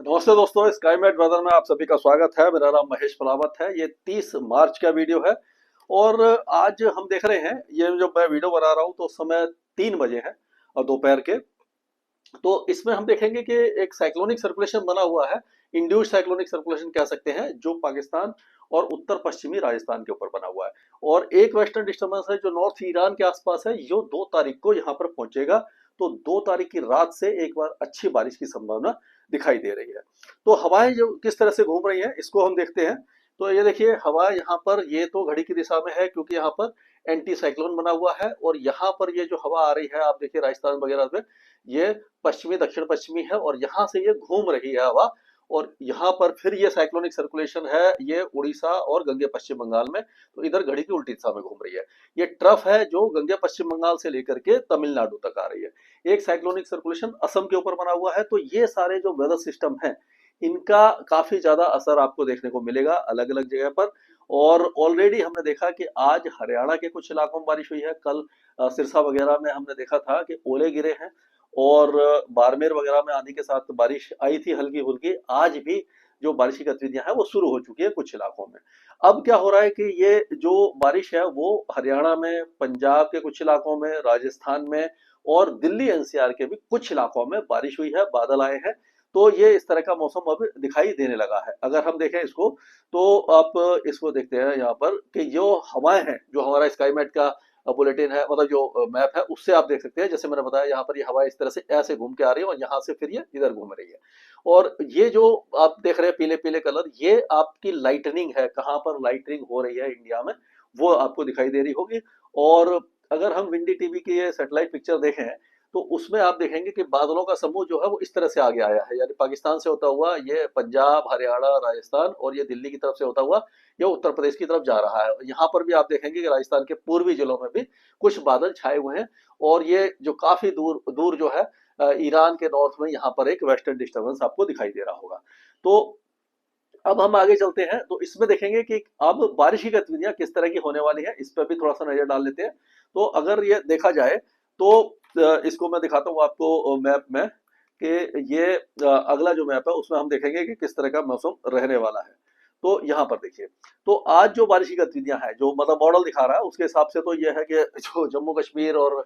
नमस्ते दोस्तों, स्काईमेट वेदर में आप सभी का स्वागत है। मेरा नाम महेश पलावत है। ये 30 मार्च का वीडियो है और आज हम देख रहे हैं, ये जो मैं वीडियो बना रहा हूँ तो उस समय 3 बजे है और दोपहर के। तो इसमें हम देखेंगे कि एक साइक्लोनिक सर्कुलेशन बना हुआ है, इंड्यूस्ड साइक्लोनिक सर्कुलेशन कह सकते हैं, जो पाकिस्तान और उत्तर पश्चिमी राजस्थान के ऊपर बना हुआ है। और एक वेस्टर्न डिस्टर्बेंस है जो नॉर्थ ईरान के आसपास है, यो 2 तारीख को यहाँ पर पहुंचेगा। तो 2 तारीख की रात से एक बार अच्छी बारिश की संभावना दिखाई दे रही है। तो हवाएं जो किस तरह से घूम रही हैं इसको हम देखते हैं। तो ये देखिए, हवा यहाँ पर ये तो घड़ी की दिशा में है क्योंकि यहाँ पर एंटी साइक्लोन बना हुआ है, और यहाँ पर ये जो हवा आ रही है आप देखिए राजस्थान वगैरह में, ये पश्चिमी दक्षिण पश्चिमी है और यहाँ से ये घूम रही है हवा। और यहाँ पर फिर ये साइक्लोनिक सर्कुलेशन है, ये उड़ीसा और गंगे पश्चिम बंगाल में, तो इधर घड़ी की उल्टी दिशा में घूम रही है। ये ट्रफ है जो गंगे पश्चिम बंगाल से लेकर के तमिलनाडु तक आ रही है। एक साइक्लोनिक सर्कुलेशन असम के ऊपर बना हुआ है। तो ये सारे जो वेदर सिस्टम है, इनका काफी ज्यादा असर आपको देखने को मिलेगा अलग अलग जगह पर। और ऑलरेडी हमने देखा कि आज हरियाणा के कुछ इलाकों में बारिश हुई है। कल सिरसा वगैरह में हमने देखा था कि ओले गिरे हैं, और बाड़मेर वगैरह में आंधी के साथ बारिश आई थी हल्की फुल्की। आज भी जो बारिश की गतिविधियां हैं वो शुरू हो चुकी है कुछ इलाकों में। अब क्या हो रहा है कि ये जो बारिश है वो हरियाणा में, पंजाब के कुछ इलाकों में, राजस्थान में और दिल्ली एनसीआर के भी कुछ इलाकों में बारिश हुई है, बादल आए हैं। तो ये इस तरह का मौसम अब दिखाई देने लगा है। अगर हम देखें इसको, तो आप इसको देखते हैं यहाँ पर कि जो हवाएं हैं, जो हमारा स्काईमेट का बुलेटिन है, मतलब जो मैप है, उससे आप देख सकते हैं। जैसे मैंने बताया, यहाँ पर ये हवा इस तरह से ऐसे घूम के आ रही है और यहाँ से फिर ये इधर घूम रही है। और ये जो आप देख रहे हैं पीले पीले कलर, ये आपकी लाइटनिंग है। कहाँ पर लाइटनिंग हो रही है इंडिया में, वो आपको दिखाई दे रही होगी। और अगर हम विंडी टीवी की ये सैटेलाइट पिक्चर देखें, तो उसमें आप देखेंगे कि बादलों का समूह जो है वो इस तरह से आगे आया है, यानी पाकिस्तान से होता हुआ ये पंजाब, हरियाणा, राजस्थान और ये दिल्ली की तरफ से होता हुआ ये उत्तर प्रदेश की तरफ जा रहा है। यहाँ पर भी आप देखेंगे कि राजस्थान के पूर्वी जिलों में भी कुछ बादल छाए हुए हैं। और ये जो काफी दूर दूर जो है, ईरान के नॉर्थ में यहाँ पर एक वेस्टर्न डिस्टर्बेंस आपको दिखाई दे रहा होगा। तो अब हम आगे चलते हैं, तो इसमें देखेंगे कि अब बारिश की गतिविधियां किस तरह की होने वाली है, इस पर भी थोड़ा सा नजर डाल लेते हैं। तो अगर ये देखा जाए, तो इसको मैं दिखाता हूँ आपको मैप में कि ये अगला जो मैप है उसमें हम देखेंगे कि किस तरह का मौसम रहने वाला है। तो यहाँ पर देखिए, तो आज जो बारिश की गतिविधियां हैं, जो मतलब मॉडल दिखा रहा है उसके हिसाब से, तो ये है कि जो जम्मू कश्मीर और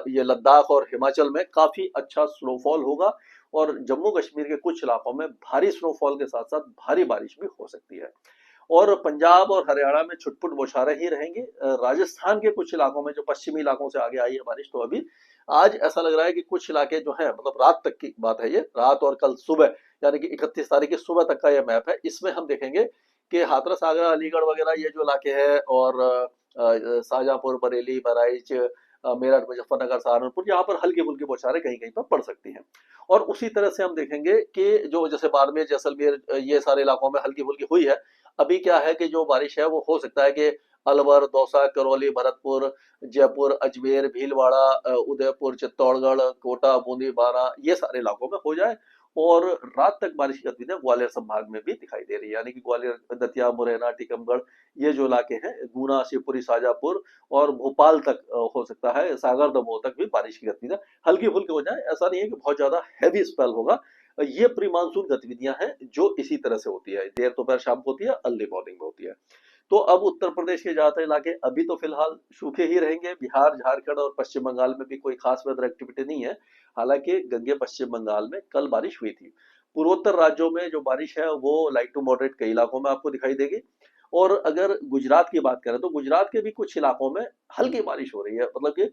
ये लद्दाख और हिमाचल में काफी अच्छा स्नोफॉल होगा। और जम्मू कश्मीर के कुछ इलाकों में भारी स्नोफॉल के साथ साथ भारी बारिश भी हो सकती है। और पंजाब और हरियाणा में छुटपुट बौछारें ही रहेंगी। राजस्थान के कुछ इलाकों में, जो पश्चिमी इलाकों से आगे आई है बारिश, तो अभी आज ऐसा लग रहा है कि कुछ इलाके जो है, मतलब रात तक की बात है, ये रात और कल सुबह, यानी कि 31 तारीख की सुबह तक का ये मैप है। इसमें हम देखेंगे कि हाथरस, आगरा, अलीगढ़ वगैरह ये जो इलाके हैं, और शाहजहांपुर, बरेली, बहराइच, मेरठ, मुजफ्फरनगर, सहारनपुर, यहाँ पर हल्की फुल्की बौछारें कहीं कहीं पर पड़ सकती हैं। और उसी तरह से हम देखेंगे कि जो जैसे बाड़मेर, जैसलमेर, ये सारे इलाकों में हल्की फुल्की हुई है। अभी क्या है कि जो बारिश है वो हो सकता है कि अलवर, दौसा, करौली, भरतपुर, जयपुर, अजमेर, भीलवाड़ा, उदयपुर, चित्तौड़गढ़, कोटा, बूंदी, बारां, ये सारे इलाकों में हो जाए। और रात तक बारिश की गतिविधियां ग्वालियर संभाग में भी दिखाई दे रही है, यानी कि ग्वालियर, दतिया, मुरैना, टीकमगढ़, ये जो इलाके हैं, गुना, शिवपुरी, शाजापुर और भोपाल तक हो सकता है, सागर, दमोह तक भी बारिश की गतिविधियां हल्की फुल्की हो जाए। ऐसा नहीं है कि बहुत ज्यादा हैवी स्पेल होगा। ये प्री मानसून गतिविधियां हैं जो इसी तरह से होती है, देर दोपहर शाम को होती है, अर्ली मॉर्निंग में होती है। तो अब उत्तर प्रदेश के ज्यादातर इलाके अभी तो फिलहाल सूखे ही रहेंगे। बिहार, झारखंड और पश्चिम बंगाल में भी कोई खास वेदर एक्टिविटी नहीं है। हालांकि गंगे पश्चिम बंगाल में कल बारिश हुई थी। पूर्वोत्तर राज्यों में जो बारिश है वो लाइट टू मॉडरेट कई इलाकों में आपको दिखाई देगी। और अगर गुजरात की बात करें, तो गुजरात के भी कुछ इलाकों में हल्की बारिश हो रही है, मतलब कि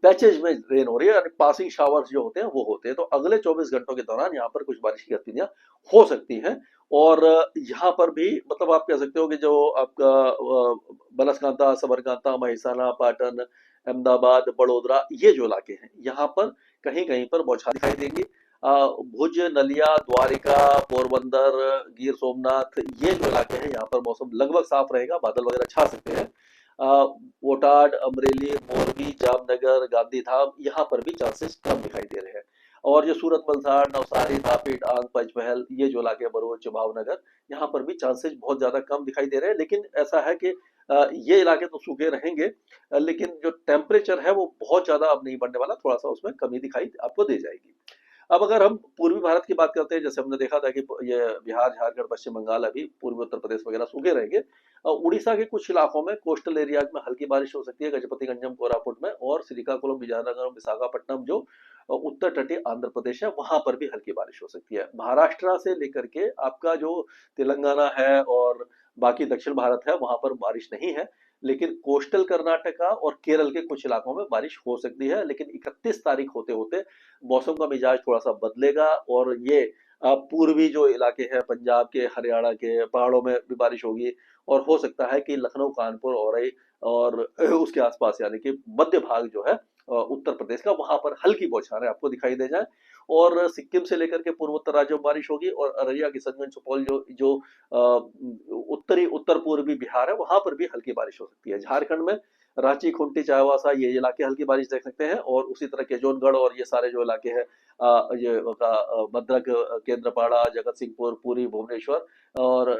पैचेज में रेन हो रही है, यानी पासिंग शावर्स जो होते हैं वो होते हैं। तो अगले 24 घंटों के दौरान यहाँ पर कुछ बारिश की गतिविधियां हो सकती हैं। और यहाँ पर भी मतलब आप कह सकते हो कि जो आपका बनासकांठा, सबरकांठा, महिसाना, पाटन, अहमदाबाद, बड़ोदरा, ये जो इलाके हैं, यहाँ पर कहीं कहीं पर बौछार दिखाई देंगी। भुज, नलिया, द्वारिका, पोरबंदर, गिर सोमनाथ, ये जो इलाके हैं, यहाँ पर मौसम लगभग साफ रहेगा, बादल वगैरह छा सकते हैं। बोटाड, अमरेली, मोरबी, जामनगर, गांधीधाम, यहाँ पर भी चांसेस कम दिखाई दे रहे हैं। और जो सूरत, वलसाड़, नवसारी, तापी, डांग, पंचमहल, ये जो इलाके बरूच, भावनगर, यहाँ पर भी चांसेस बहुत ज्यादा कम दिखाई दे रहे हैं। लेकिन ऐसा है कि ये इलाके तो सूखे रहेंगे, लेकिन जो टेम्परेचर है वो बहुत ज्यादा अब नहीं बढ़ने वाला, थोड़ा सा उसमें कमी दिखाई आपको दे जाएगी। अब अगर हम पूर्वी भारत की बात करते हैं, जैसे हमने देखा था कि ये बिहार, झारखंड, पश्चिम बंगाल, अभी पूर्वी उत्तर प्रदेश वगैरह सूखे रहेंगे। उड़ीसा के कुछ इलाकों में, कोस्टल एरियाज में हल्की बारिश हो सकती है, गजपतिगंजम, कोरापुट में, और श्रीकाकुलम, विजयनगर, विशाखापट्टनम, जो उत्तर तटीय आंध्र प्रदेश है, वहां पर भी हल्की बारिश हो सकती है। महाराष्ट्र से लेकर के आपका जो तेलंगाना है और बाकी दक्षिण भारत है, वहां पर बारिश नहीं है। लेकिन कोस्टल कर्नाटका और केरल के कुछ इलाकों में बारिश हो सकती है। लेकिन 31 तारीख होते होते मौसम का मिजाज थोड़ा सा बदलेगा, और ये पूर्वी जो इलाके हैं, पंजाब के, हरियाणा के पहाड़ों में भी बारिश होगी। और हो सकता है कि लखनऊ, कानपुर, औरई और उसके आसपास, यानी कि मध्य भाग जो है उत्तर प्रदेश का, वहां पर हल्की बौछारें आपको दिखाई दे जाए। और सिक्किम से लेकर के पूर्वोत्तर राज्यों में बारिश होगी, और अररिया, किशनगंज, सुपौल, जो जो उत्तरी उत्तर पूर्वी बिहार है, वहां पर भी हल्की बारिश हो सकती है। झारखंड में रांची, खूंटी, चाईबासा, ये इलाके हल्की बारिश देख सकते हैं। और उसी तरह केजोनगढ़ और ये सारे जो इलाके हैं, ये भद्रक, केंद्रपाड़ा, जगत सिंहपुर, पुरी, भुवनेश्वर और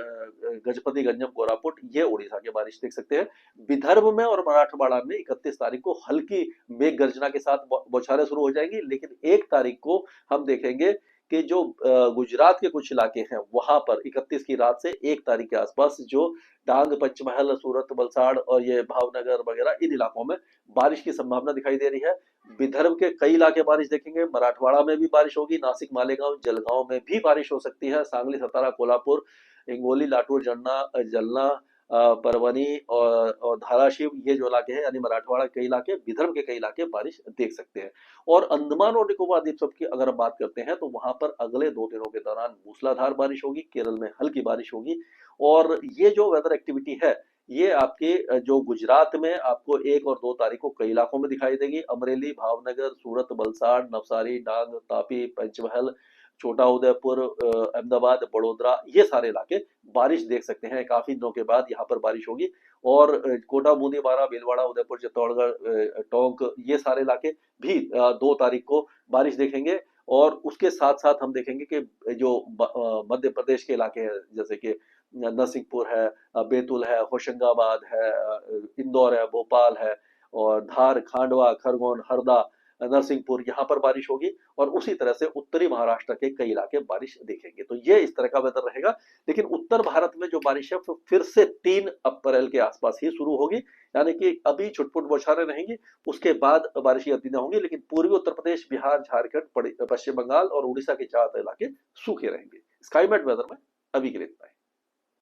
गजपति गंजम, कोरापुट, ये उड़ीसा की बारिश देख सकते हैं। विदर्भ में और मराठवाड़ा में 31 तारीख को हल्की मेघ गर्जना के साथ बौछारें शुरू हो जाएंगी। लेकिन 1 तारीख को हम देखेंगे कि जो गुजरात के कुछ इलाके हैं, वहां पर 31 की रात से 1 तारीख के आसपास जो डांग, पंचमहल, सूरत, वलसाड़ और ये भावनगर वगैरह, इन इलाकों में बारिश की संभावना दिखाई दे रही है। विदर्भ के कई इलाके बारिश देखेंगे, मराठवाड़ा में भी बारिश होगी, नासिक, मालेगांव, जलगांव में भी बारिश हो सकती है, सांगली, सतारा, कोल्हापुर, हिंगोली, लातूर, जलना, परभनी और धाराशिव, ये जो इलाके हैं, यानी मराठवाड़ा के कई इलाके, विदर्भ के कई इलाके बारिश देख सकते हैं। और अंडमान और निकोबार द्वीप समूह की अगर हम बात करते हैं, तो वहां पर अगले 2 दिनों के दौरान मूसलाधार बारिश होगी, केरल में हल्की बारिश होगी। और ये जो वेदर एक्टिविटी है, ये आपके जो गुजरात में आपको 1 और 2 तारीख को कई इलाकों में दिखाई देगी। अमरेली, भावनगर, सूरत, वलसाड़, नवसारी, डांग, तापी, पंचमहल, छोटा उदयपुर, अहमदाबाद, बड़ोदरा, ये सारे इलाके बारिश देख सकते हैं। काफी दिनों के बाद यहाँ पर बारिश होगी। और कोटा, बूंदी, बारा, भीलवाड़ा, उदयपुर, चित्तौड़गढ़, टोंक, ये सारे इलाके भी 2 तारीख को बारिश देखेंगे। और उसके साथ साथ हम देखेंगे कि जो मध्य प्रदेश के इलाके हैं, जैसे कि नरसिंहपुर है, बैतूल है, होशंगाबाद है, इंदौर है, भोपाल है, और धार, खांडवा, खरगोन, हरदा, नरसिंहपुर, यहाँ पर बारिश होगी। और उसी तरह से उत्तरी महाराष्ट्र के कई इलाके बारिश देखेंगे। तो ये इस तरह का वेदर रहेगा। लेकिन उत्तर भारत में जो बारिश है फिर से 3 अप्रैल के आसपास ही शुरू होगी, यानी कि अभी छुटपुट बौछारें रहेंगी, उसके बाद बारिश की गतिविधियां होंगी। लेकिन पूर्वी उत्तर प्रदेश, बिहार, झारखंड, पश्चिम बंगाल और उड़ीसा के ज्यादातर इलाके सूखे रहेंगे। स्काईमेट वेदर में अभी के लिए इतना ही।